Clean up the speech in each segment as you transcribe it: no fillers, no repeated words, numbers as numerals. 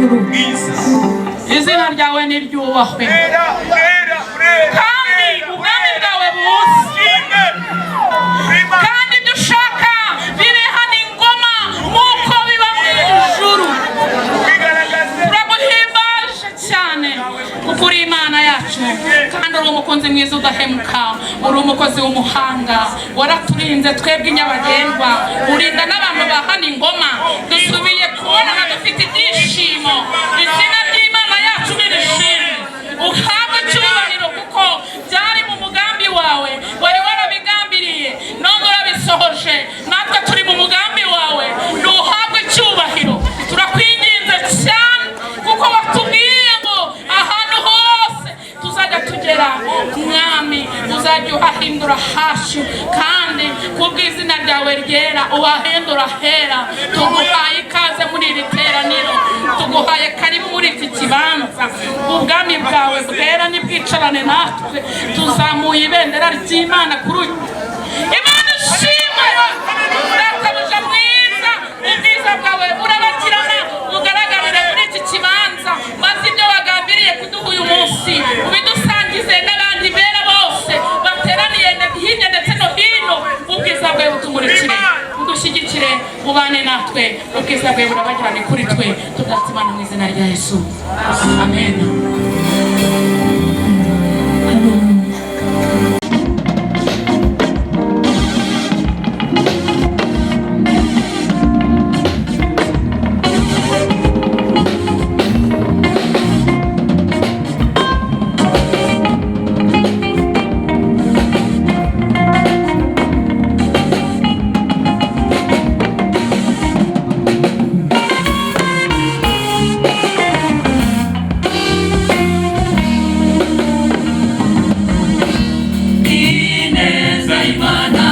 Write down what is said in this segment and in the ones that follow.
ijuru. Izina ryawe niryubahwe kandi ubwami bwawe buze kandi ibyo ushaka bibe hano ingoma nk'uko biba mu ijuru. Turaguhimbaje cyane kuko uri Imana yacu kandi uri umukunzi mwiza udahemuka, uri umukozi w'umuhanga, waraturinze twebwe nyabagendwa, urinda n'abantu ba hano ingoma. Dusubiye kubonana dufite ibyishimo, izina ry'Imana yacu nirishimwe. Uhabwe icyubahiro kuko byari mu mugambi wawe, wari warabigambiriye none urabisohoje. Natwe turi mu mugambi wawe, ntuhabwe icyubahiro. Turakwinginze cyane kuko watubwiye ngo ahantu hose tuzajya tugera mwami uzajya uhahindura hashu, kandi kubw'izina ryawe ryera uhahindura hera. Tuguhaye ikaze muri iri teraniro, tuguhaye karibu muri iki kibanza. Ubwami bwawe bwera nibwicarane natwe, tuzamuye ibendera ry'Imana kuri Imana ishimwe. Databuja mwiza, ubwiza bwawe burabagirana bugaragarire muri iki kibanza, maze ibyo wagambiriye kuduha uyu munsi ubidusangize n'abandi bera bose bateraniye hirya ndetse no hino. Ubwiza bwawe butumurikire, udushyigikire, ubane natwe. Ubwiza bwawe burabagirane kuri twe, tudatimana mu izina rya Yesu, amen. Ineza Imana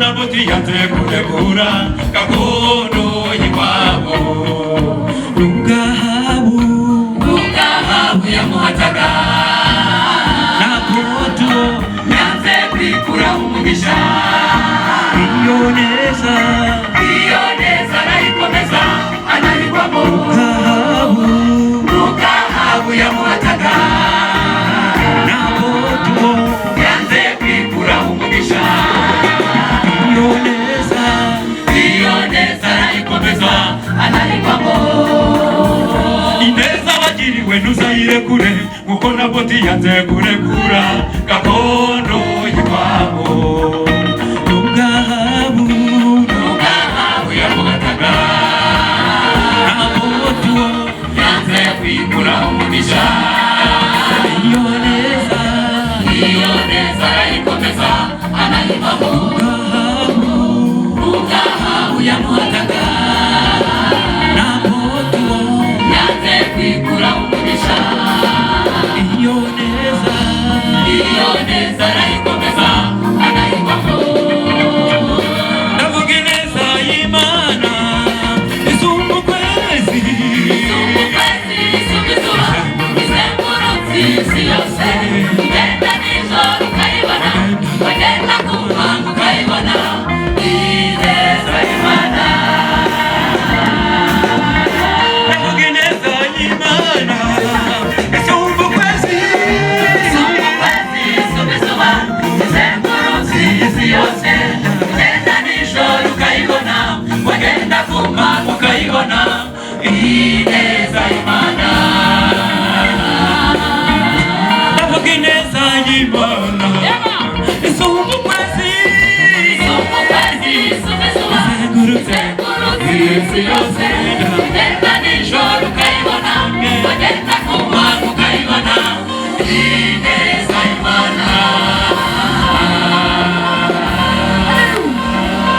mbona butiyanze kurekura gakondo y'iwabo. Rugahabu yamuhataga nakoto yanze kwikura umugisha. Iyo neza arayikomeza anabigwamo. Rugahabu yamuhataga nakoto yanze kwikura umugisha. Iyo neza arayikomeza anabigwamo. Ineza wagiriwe ntuzayirekure kuko Naboti yanze kurekura gakondo y'iwabo. Rugahabu yamuhataga Naboti yanze kwikura umugisha. Iyo neza arayikomeza anayivamo. Rugahabu yamuhataga Naboti yanze kwikura umugisha. Iyo neza arayikomeza anayivamo. Ndavuga ineza y'Imana isumba ukwezi, isumba izuba, izengurutse isi yose. Ugenda nijoro ukayibona, wagenda ku manywa ukayibona. Ineza y'Imana. Ndavuga ineza y'Imana isumba ukwezi, isumba izuba, izengurutse isi yose. Ugenda nijoro ukayibona, wagenda ku manywa ukayibona. Ineza y'Imana. Ndavuga ineza y'Imana isumba ukwezi, isumba izuba, izengurutse isi yose. Ugenda nijoro ukayibona, wagenda ku manywa ukayibona. Ineza y'Imana.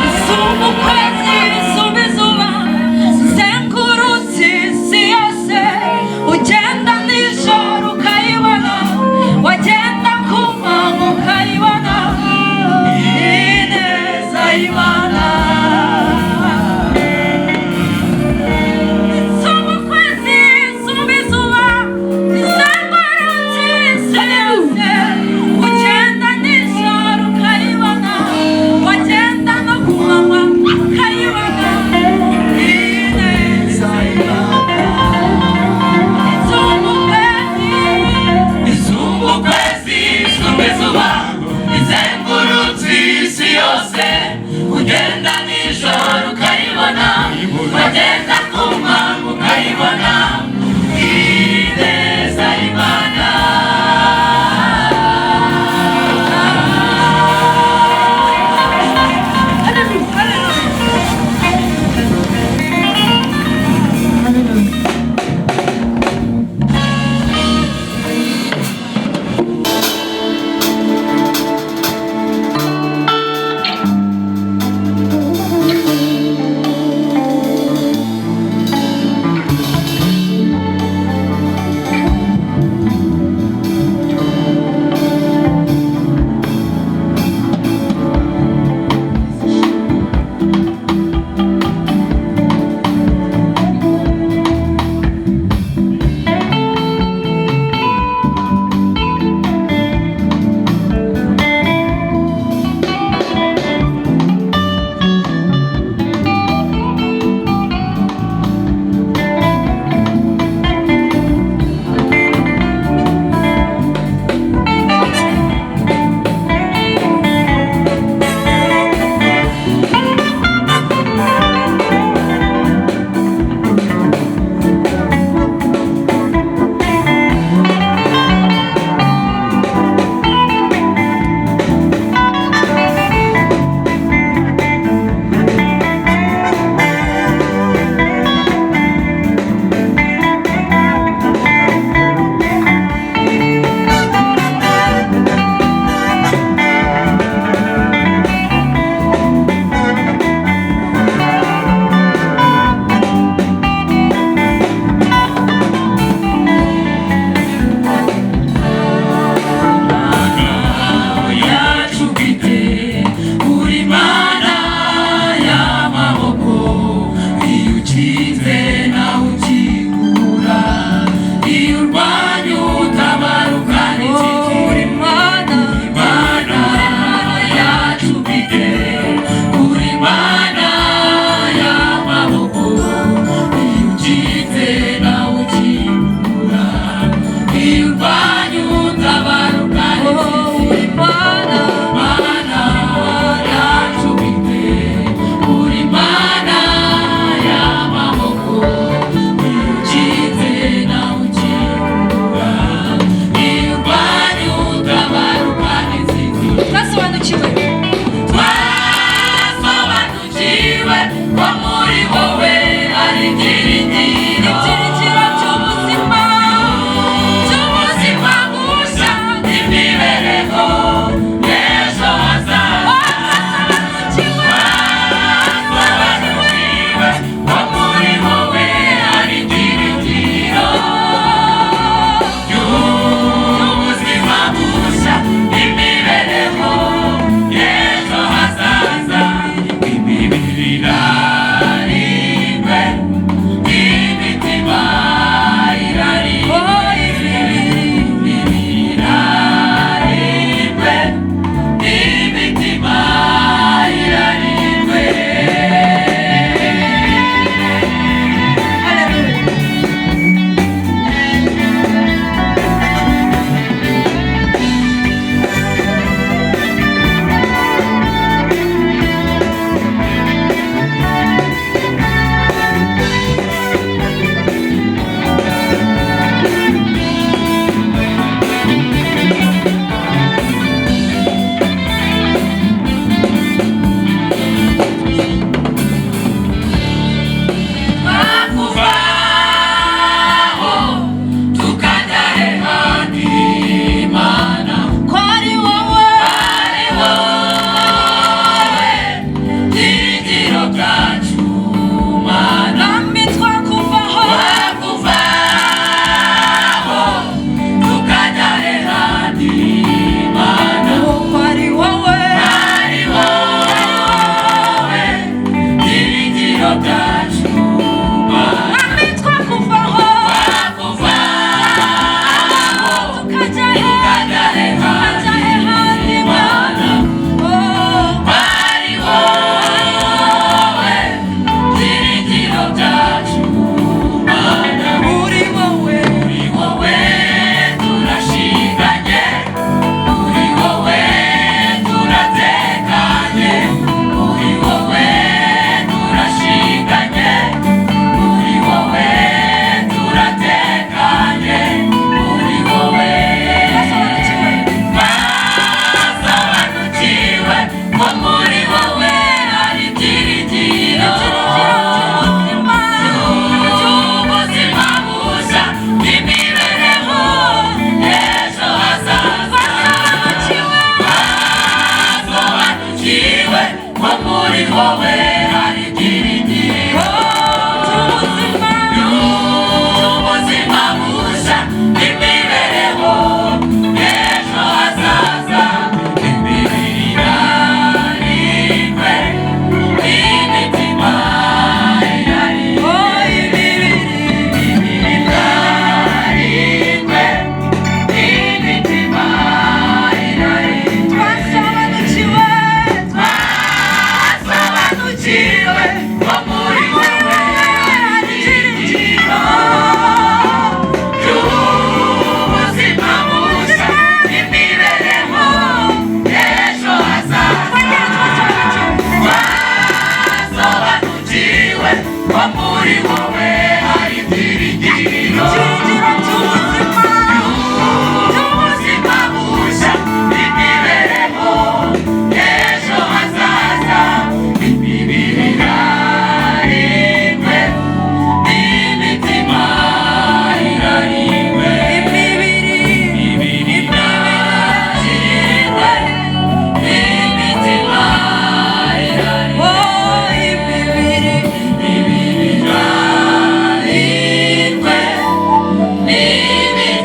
Isumba ukwezi, isumba izuba, izengurutse isi yose. Ugenda nijoro ukayibona, wagenda ku manywa ukayibona. Ineza y'Imana. Isumba ukwezi, isumba izuba, izengurutse isi yose. Ugenda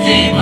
umutima